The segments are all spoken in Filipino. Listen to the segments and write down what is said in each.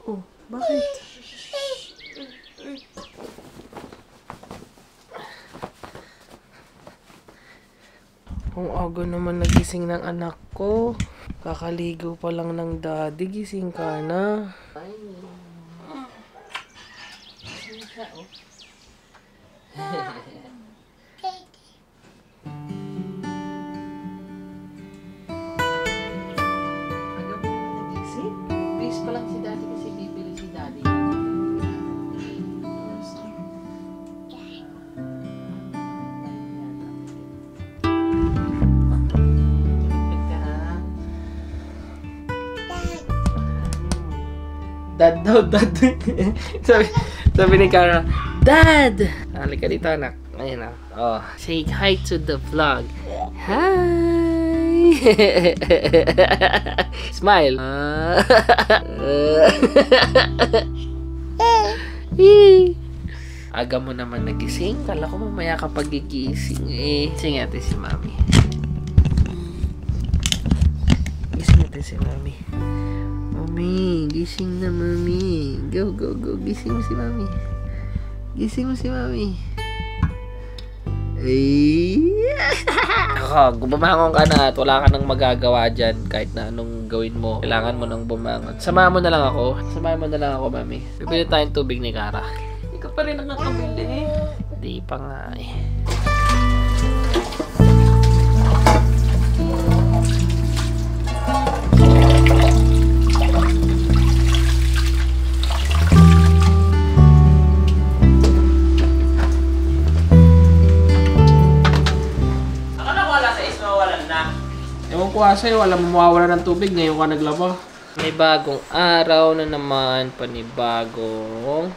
Oh, bakit? Ang aga naman nagising ng anak ko. Kakaligo pa lang ng daddy. Gising ka na. Gising ka, oh. Aga pa naman nagising? Please pa lang si daddy kasi bibili si daddy. Dad daw, dad. sabi ni Cara, Dad! Halika dito, anak. Ayun na. Oh, say hi to the vlog. Hi! Smile. Aga mo naman nagising. Kala ko mamaya kapag gigising. Gising natin si Mami. Gising natin si Mami. Mami, gising na Mami. Go, go, go. Gising mo si Mami. Gising mo si Mami. Ay! Ako, bumangon ka na at wala ka nang magagawa dyan kahit na anong gawin mo. Kailangan mo nang bumangon. Samahan mo na lang ako. Samahan mo na lang ako, Mami. Bibili tayong tubig ni Cara. Ikaw pa rin ang nakabili. Di pa nga eh. Ewan ko sa'yo, wala mawawala ng tubig. Ngayon ka naglaba. May bagong araw na naman. Panibagong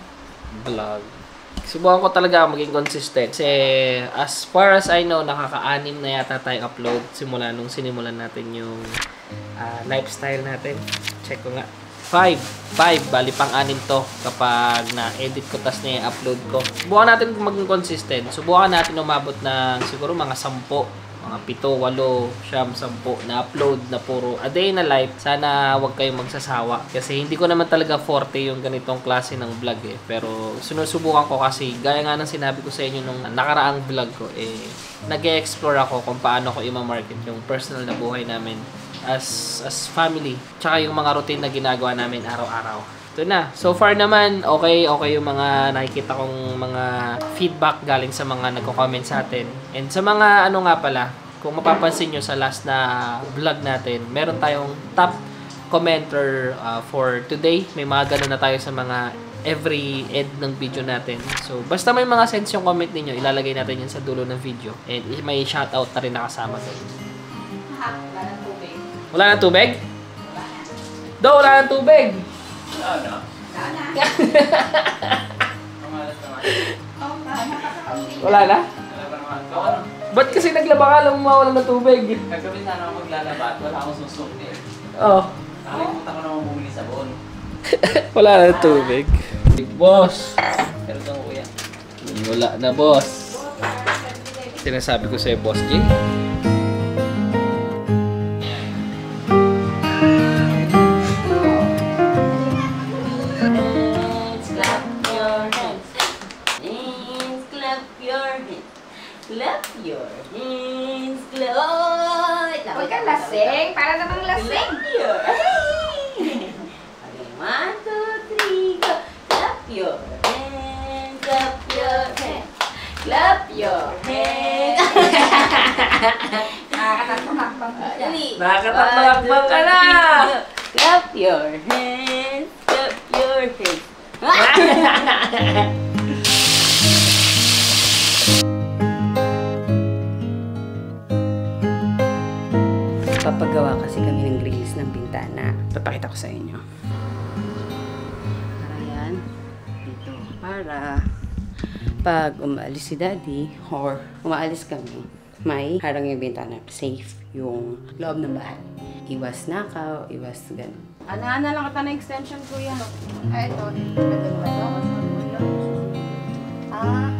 vlog. Subukan ko talaga maging consistent. Kasi as far as I know, nakaka-anim na yata tayo upload simula nung sinimulan natin yung lifestyle natin. Check ko nga. 5. Bali pang 6 to kapag na-edit ko tas na-upload ko. Subukan natin maging consistent. Subukan natin umabot ng siguro mga 10. Mga 7, 8, 10 na upload na puro a day na life. Sana wag kayong magsasawa. Kasi hindi ko naman talaga forte yung ganitong klase ng vlog eh. Pero sinusubukan ko kasi gaya nga ng sinabi ko sa inyo nung nakaraang vlog ko nag-e-explore ako kung paano ko i-market yung personal na buhay namin as family. Tsaka yung mga routine na ginagawa namin araw-araw. Ito na. So far naman, okay yung mga nakikita kong mga feedback galing sa mga nagko-comment sa atin. And sa mga ano nga pala, kung mapapansin nyo sa last na vlog natin, meron tayong top commenter for today. May mga ganun na tayo sa mga every end ng video natin. So, basta may mga sense yung comment ninyo, ilalagay natin yan sa dulo ng video. And may shoutout na rin nakasama doon. Wala ng tubig. Wala ng tubig? Do, wala ng tubig! Wala na. Wala na? Ba't kasi naglaba ka lang mawala ng tubig? Kagabi sana ako maglalaba at wala akong susunod eh. Oo. Nakalimutan ko naman bumili sabon. Wala na ng tubig. Boss! Pero ito kuya. Wala na, boss. Sinasabi ko sa'yo, Boss G. Clap your hands, clap. Huwag kang lasing, para namang lasing. Okay, 1, 2, 3, go. Clap your hands, clap your hands, clap your hands. Nakakatakbo-hakbang ka. Nakakatakbo-hakbang ka na! Clap your hands, clap your hands. Papagawa kasi kami ng grills ng bintana. Papakita ko sa inyo. Ayan. Dito. Para pag umaalis si daddy or umaalis kami, may harang yung bintana. Safe yung loob ng bahay. Iwas nakaw, iwas ganun. Ana lang kita na extension ko yan. Ay, ito. Ah.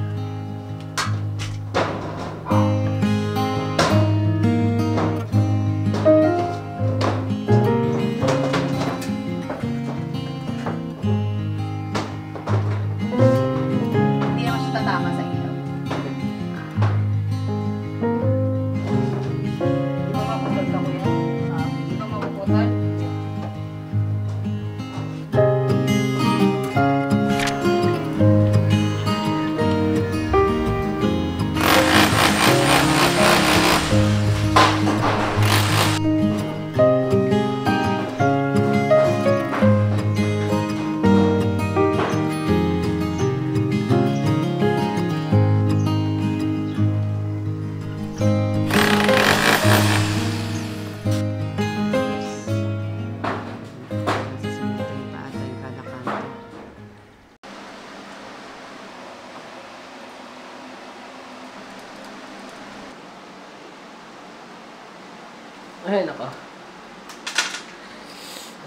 Ay, nako.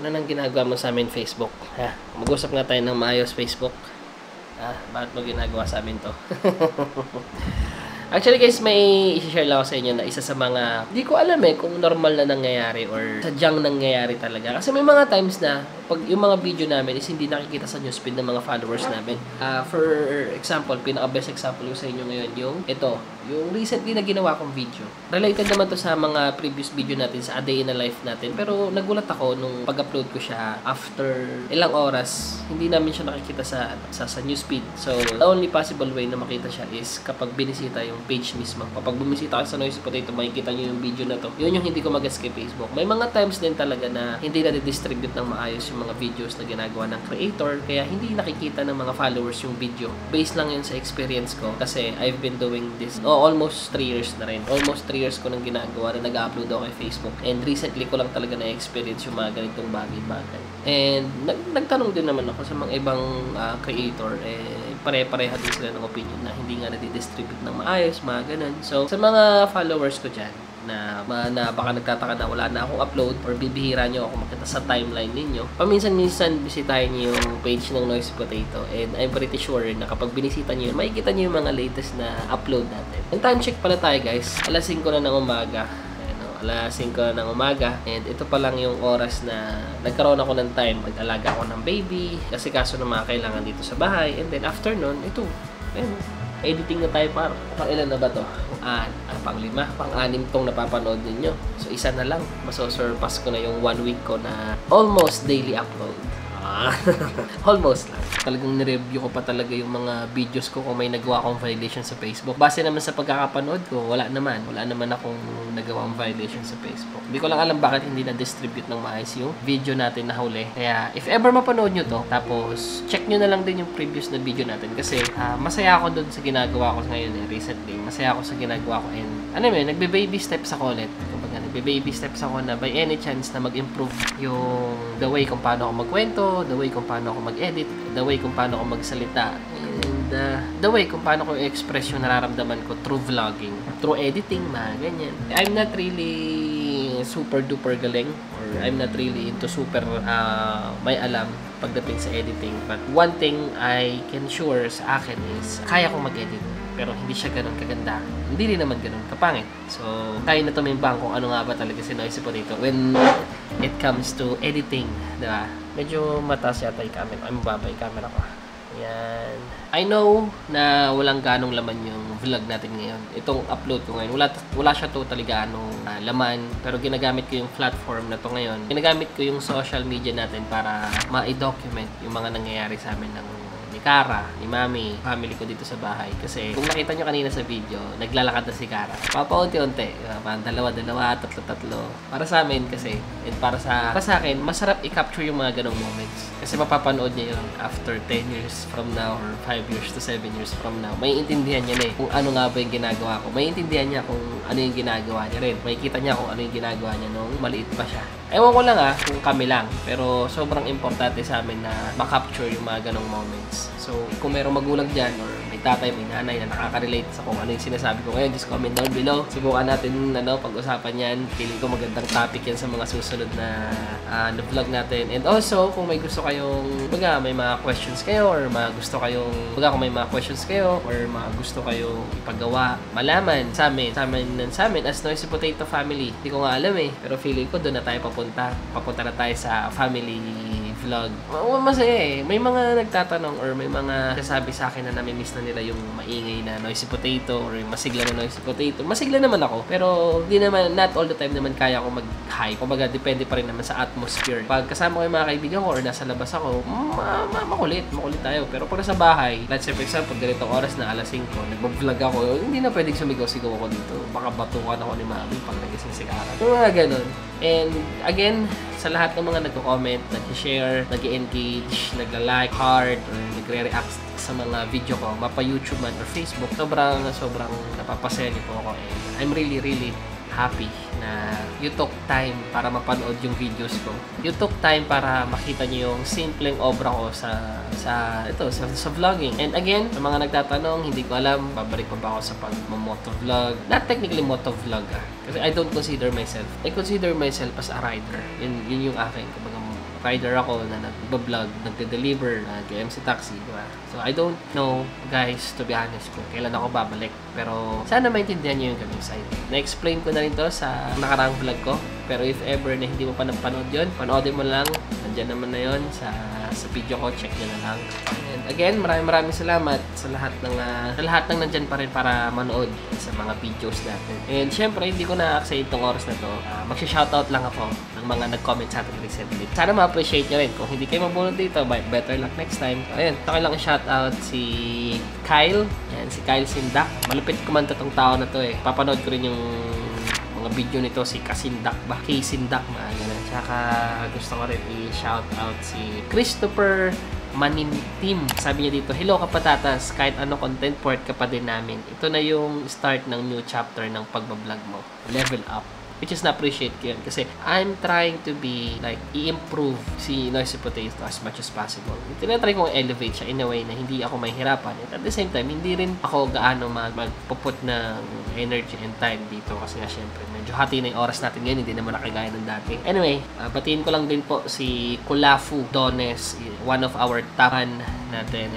Ano nang ginagawa mo sa amin, Facebook? Ha? Mag-usap nga tayo ng maayos, Facebook. Ha? Bakit mo ginagawa sa amin to? Actually guys, may i-share lang ako sa inyo na isa sa mga, di ko alam kung normal na nangyayari or sadyang nangyayari talaga. Kasi may mga times na, pag yung mga video namin is hindi nakikita sa newsfeed ng mga followers namin. For example, pinaka-best example ko sa inyo ngayon, yung recently na ginawa kong video. Related naman to sa mga previous video natin sa A Day in a Life natin. Pero nagulat ako nung pag-upload ko siya after ilang oras, hindi namin siya nakikita sa newsfeed. So, the only possible way na makita siya is kapag binisita yung page mismo. Kapag bumisita kayo sa Noisy Potato, makikita nyo yung video na to. Yun yung hindi ko mag-guess kay Facebook. May mga times din talaga na hindi na distribute ng maayos yung mga videos na ginagawa ng creator, kaya hindi nakikita ng mga followers yung video. Based lang yun sa experience ko kasi I've been doing this almost 3 years na rin. Almost 3 years ko nang ginagawa na nag-upload ako kay Facebook. And recently ko lang talaga na-experience yung mga ganitong bagay-bagay. And nagtanong din naman ako sa mga ibang creator, pare-pareha din sila ng opinion na hindi nga nadidistribute ng maayos, mga ganun. So, sa mga followers ko dyan, na baka nagtataka na wala na akong upload or bibihira nyo ako makita sa timeline ninyo, paminsan-minsan bisitahin nyo yung page ng Noisy Potato, and I'm pretty sure na kapag binisita nyo yun, makikita nyo yung mga latest na upload natin. And time check pala tayo guys, alas 5 na ng umaga. Alas 5 na ng umaga, and ito pa lang yung oras na nagkaroon ako ng time mag-alaga ako ng baby, kasi kaso na mga kailangan dito sa bahay, and then after nun, ito, editing na tayo para pang ilan na ba to? Pang 5, pang 6 tong napapanood ninyo. So isa na lang, masosurpass ko na yung 1 week ko na almost daily upload. Almost lang. Talagang nireview ko pa talaga yung mga videos ko kung may nagawa akong violation sa Facebook. Base naman sa pagkakapanood ko, wala naman akong nagawang violation sa Facebook. Hindi ko lang alam bakit hindi na-distribute ng maayos yung video natin na huli. Kaya if ever mapanood nyo to, tapos check nyo na lang din yung previous na video natin, kasi masaya ako doon sa ginagawa ko ngayon recently. Masaya ako sa ginagawa ko, and nagbe-baby steps ako ulit. Baby steps ako na by any chance na mag-improve yung the way kung paano ako magkwento, the way kung paano ako mag-edit, the way kung paano ako magsalita, and the way kung paano ko i-express yung nararamdaman ko through vlogging, through editing, mga ganyan. I'm not really super duper galing, or I'm not really into super may alam pagdating sa editing, but one thing I can sure sa akin is kaya kong mag-edit, pero hindi siya ganun kaganda. Hindi rin naman ganun kapangit. So, tayo na tumimbang kung ano nga ba talaga si Noisy Potato when it comes to editing, diba? Medyo mataas yata yung camera. Ay, mababa yung camera ko. Yan. I know na walang ganong laman yung vlog natin ngayon. Itong upload ko ngayon, wala siya totally ganong laman, pero ginagamit ko yung platform na to ngayon. Ginagamit ko yung social media natin para ma-document yung mga nangyayari sa amin ng Kara, ni Mami, family ko dito sa bahay. Kasi kung nakita nyo kanina sa video, naglalakad na si Kara. Papaunti-unti, dalawa, tatlo. Para sa amin kasi, and para sa akin, masarap i-capture yung mga ganong moments. Kasi mapapanood niya yun after 10 years from now or 5 years to 7 years from now. May intindihan niya kung ano nga ba yung ginagawa ko. May intindihan niya kung ano yung ginagawa niya rin. May kita niya kung ano yung ginagawa niya nung maliit pa siya. Ewan ko lang kung kami lang. Pero sobrang importante sa amin na makapture yung mga ganong moments. So, kung mayroong magulang dyan or may tatay, may nanay na nakaka-relate sa kung ano yung sinasabi ko ngayon, just comment down below. Subukan natin pag-usapan yan. Feeling ko magandang topic yan sa mga susunod na vlog natin. And also, kung may gusto kayong, may mga questions kayo or kung may mga questions kayo or mga gusto kayong ipagawa, malaman sa amin as Noisy Potato Family. Hindi ko nga alam pero feeling ko doon na tayo papunta na tayo sa family vlog. Masaya may mga nagtatanong or may mga kasabi sa akin na nami-miss na nila yung maingay na Noisy Potato or yung masigla na Noisy Potato. Masigla naman ako, pero not all the time naman kaya ako mag-hype. Kumbaga, depende pa rin naman sa atmosphere. Pag kasama ko yung mga kaibigan ko or nasa labas ako, makulit tayo. Pero pag sa bahay, let's say for example, ganitong oras na alas 5, nag-vlog ako, hindi na pwedeng sumigaw-sigaw ako dito. Baka batukan ako ni Mami pag nagising si Kara. So, mga ganun. And again, sa lahat ng mga nagko-comment, nag-share, nag-engage, nagla-like, heart, or nagre-react sa mga video ko, mapa YouTube man or Facebook, sobrang napapasaya niyo po ako. And I'm really happy na you took time para mapanood yung videos ko. You took time para makita niyo yung simpleng obra ko sa vlogging. And again, sa mga nagtatanong, hindi ko alam, babalik pa ba ako sa pag-motovlog. Not technically motovlog kasi I don't consider myself. I consider myself as a rider. Yun yung akin. Kumbaga, rider ako na nag-vlog, nagde-deliver, nag-MC taxi, diba? So, I don't know, guys, to be honest, kung kailan ako babalik. Pero, sana maintindihan nyo yung kaming side. Na-explain ko na rin to sa nakaraang vlog ko. Pero if ever na hindi mo pa napanood yun, panoodin mo lang. Nandiyan naman na yun sa video ko. Check nyo na lang. And again, maraming salamat sa lahat ng nandyan pa rin para manood sa mga videos natin. And syempre, hindi ko na-access itong oras na to. Magsha-shoutout lang ako ng mga nag-comment sa atin recently. Sana ma-appreciate nyo rin. Kung hindi kayo mabunod dito, better luck next time. Ayun, ito lang i-shoutout si Kyle. Yan, si Kyle Sindak. Malupit kumanta tong tao na to eh. Papanood ko rin yung mga video nito, si Kasindak ba? K-Sindak ba? Ganun. Tsaka gusto ko rin i-shout out si Christopher Manintim. Sabi niya dito, hello kapatatas, kahit ano content port ka pa din namin. Ito na yung start ng new chapter ng pagbablog mo. Level up. Which is na-appreciate ko yun. Kasi I'm trying to be, like, i-improve si Noisy Potato as much as possible. Tinatry kong elevate siya in a way na hindi ako mahihirapan. At the same time, hindi rin ako gaano magpuput ng energy and time dito. Kasi nga, syempre, medyo hati na yung oras natin ngayon. Hindi naman nakagaya ng dati. Anyway, batiin ko lang din po si Kulafu Dones, one of our tapan natin.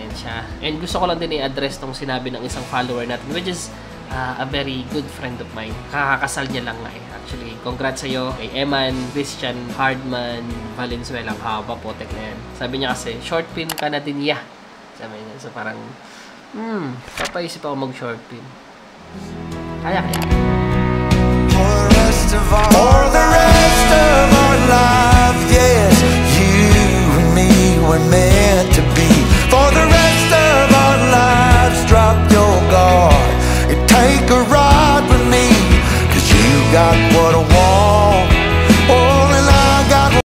And gusto ko lang din i-address tong sinabi ng isang follower natin, which is a very good friend of mine. Kakakasal niya lang nga eh. Actually, congrats sa'yo kay Eman, Christian, Hardman, Valenzuela. Ang haba, potek na yan. Sabi niya kasi, short film ka na din ya. Sabi niya. So parang, papaisip ako mag-short film. Kaya. For the rest of